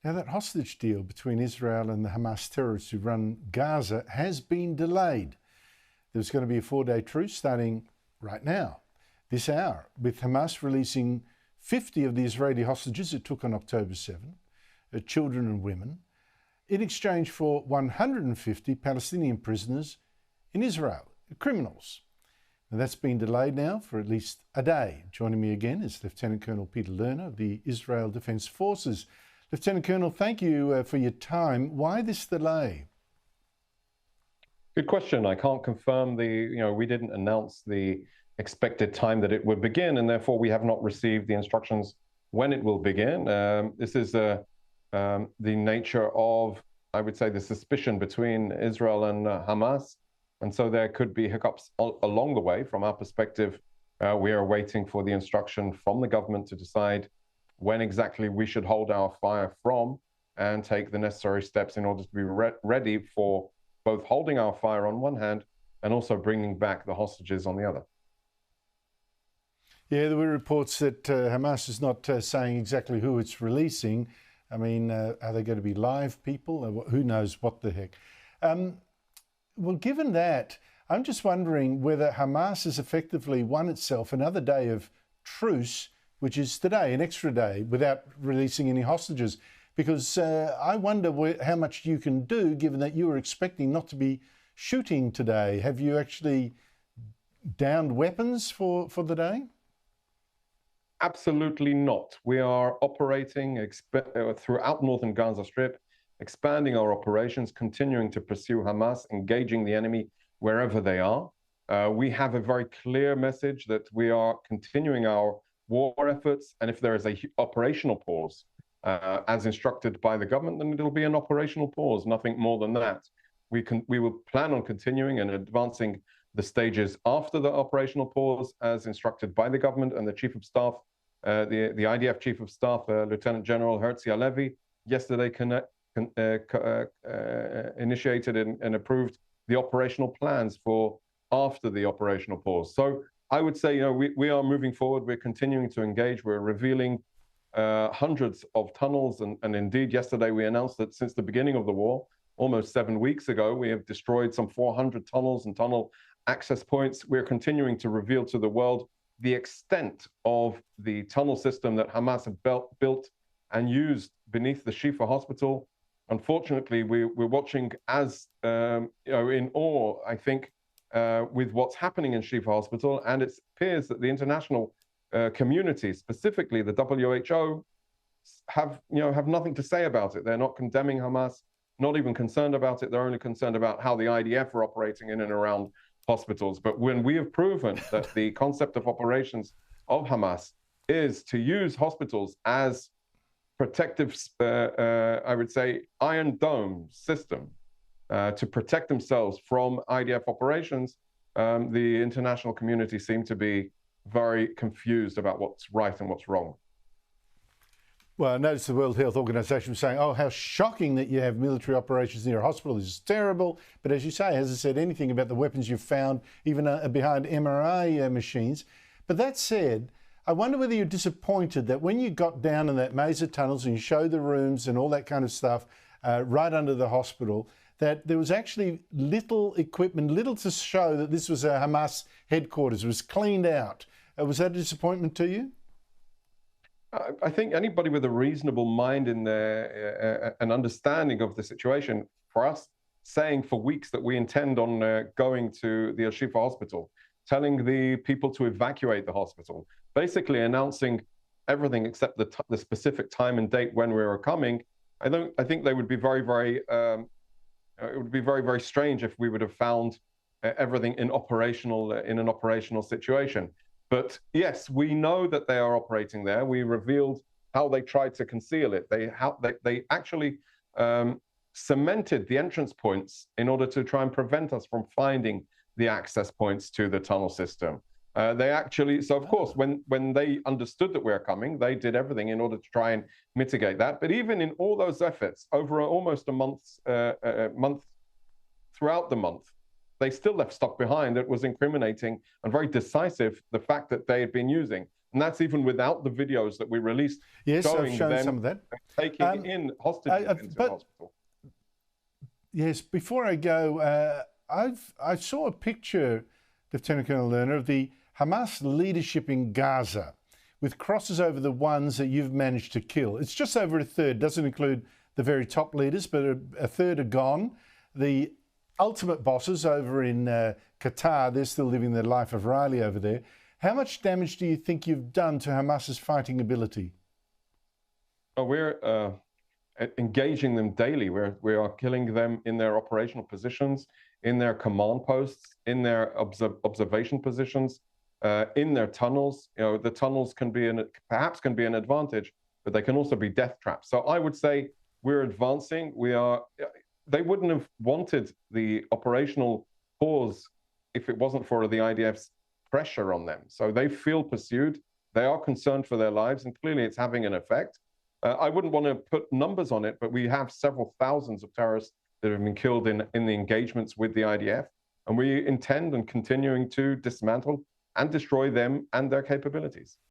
Now, that hostage deal between Israel and the Hamas terrorists who run Gaza has been delayed. There's going to be a 4-day truce starting right now, this hour, with Hamas releasing 50 of the Israeli hostages it took on October 7, children and women, in exchange for 150 Palestinian prisoners in Israel, criminals. Now, that's been delayed now for at least a day. Joining me again is Lieutenant Colonel Peter Lerner of the Israel Defense Forces. Lieutenant Colonel, thank you for your time. Why this delay? Good question. I can't confirm we didn't announce the expected time that it would begin, and therefore we have not received the instructions when it will begin. This is the nature of, I would say, the suspicion between Israel and Hamas. And so there could be hiccups along the way. From our perspective, we are waiting for the instruction from the government to decide when exactly we should hold our fire from and take the necessary steps in order to be ready for both holding our fire on one hand and also bringing back the hostages on the other. Yeah, there were reports that Hamas is not saying exactly who it's releasing. I mean, are they going to be live people? Who knows what the heck? Well, given that, I'm just wondering whether Hamas has effectively won itself another day of truce, which is today, an extra day, without releasing any hostages. Because I wonder how much you can do, given that you were expecting not to be shooting today. Have you actually downed weapons for the day? Absolutely not. We are operating throughout northern Gaza Strip, expanding our operations, continuing to pursue Hamas, engaging the enemy wherever they are. We have a very clear message that we are continuing our war efforts, and if there is a operational pause, as instructed by the government, then it'll be an operational pause, nothing more than that. We will plan on continuing and advancing the stages after the operational pause, as instructed by the government and the Chief of Staff, the IDF Chief of Staff, Lieutenant General Herzi Halevi, yesterday initiated and approved the operational plans for after the operational pause. So I would say, we are moving forward. We're continuing to engage. We're revealing hundreds of tunnels. And indeed, yesterday we announced that since the beginning of the war, almost 7 weeks ago, we have destroyed some 400 tunnels and tunnel access points. We're continuing to reveal to the world the extent of the tunnel system that Hamas have built and used beneath the Shifa hospital. Unfortunately, we're watching as in awe, I think, with what's happening in Shifa hospital, and it appears that the international community, specifically the WHO, have nothing to say about it. They're not condemning Hamas, not even concerned about it. They're only concerned about how the IDF are operating in and around hospitals. But when we have proven that the concept of operations of Hamas is to use hospitals as protective, I would say, Iron Dome system to protect themselves from IDF operations, the international community seemed to be very confused about what's right and what's wrong. Well, I noticed the World Health Organization was saying, oh, how shocking that you have military operations near a hospital. This is terrible. But as you say, hasn't said anything about the weapons you've found, even behind MRI machines. But that said, I wonder whether you're disappointed that when you got down in that maze of tunnels and you showed the rooms and all that kind of stuff right under the hospital, that there was actually little equipment, little to show that this was a Hamas headquarters. It was cleaned out. Was that a disappointment to you? I think anybody with a reasonable mind in an understanding of the situation, for us saying for weeks that we intend on going to the Shifa hospital, telling the people to evacuate the hospital, basically announcing everything except the specific time and date when we were coming. I think they would be very, very, it would be very, very strange if we would have found everything in an operational situation. But yes, we know that they are operating there. We revealed how they tried to conceal it. They actually cemented the entrance points in order to try and prevent us from finding the access points to the tunnel system. So of course, when they understood that we're coming, they did everything in order to try and mitigate that. But even in all those efforts, over almost a month, throughout the month, they still left stuff behind that was incriminating and very decisive, the fact that they had been using And that's even without the videos that we released Yes, I've showing shown them some of that. taking in hostages into the hospital. Yes, before I go, I saw a picture, Lieutenant Colonel Lerner, of the Hamas leadership in Gaza, with crosses over the ones that you've managed to kill. It's just over a third, doesn't include the very top leaders, but a third are gone. The ultimate bosses over in Qatar, they're still living their life of Riley over there. How much damage do you think you've done to Hamas's fighting ability? We're engaging them daily. We are killing them in their operational positions, in their command posts, in their observation positions, in their tunnels. You know, the tunnels can be perhaps can be an advantage, but they can also be death traps. So I would say we're advancing. They wouldn't have wanted the operational pause if it wasn't for the IDF's pressure on them. So they feel pursued. They are concerned for their lives, and clearly it's having an effect. I wouldn't want to put numbers on it, but we have several thousands of terrorists that have been killed in the engagements with the IDF, and we intend on continuing to dismantle and destroy them and their capabilities.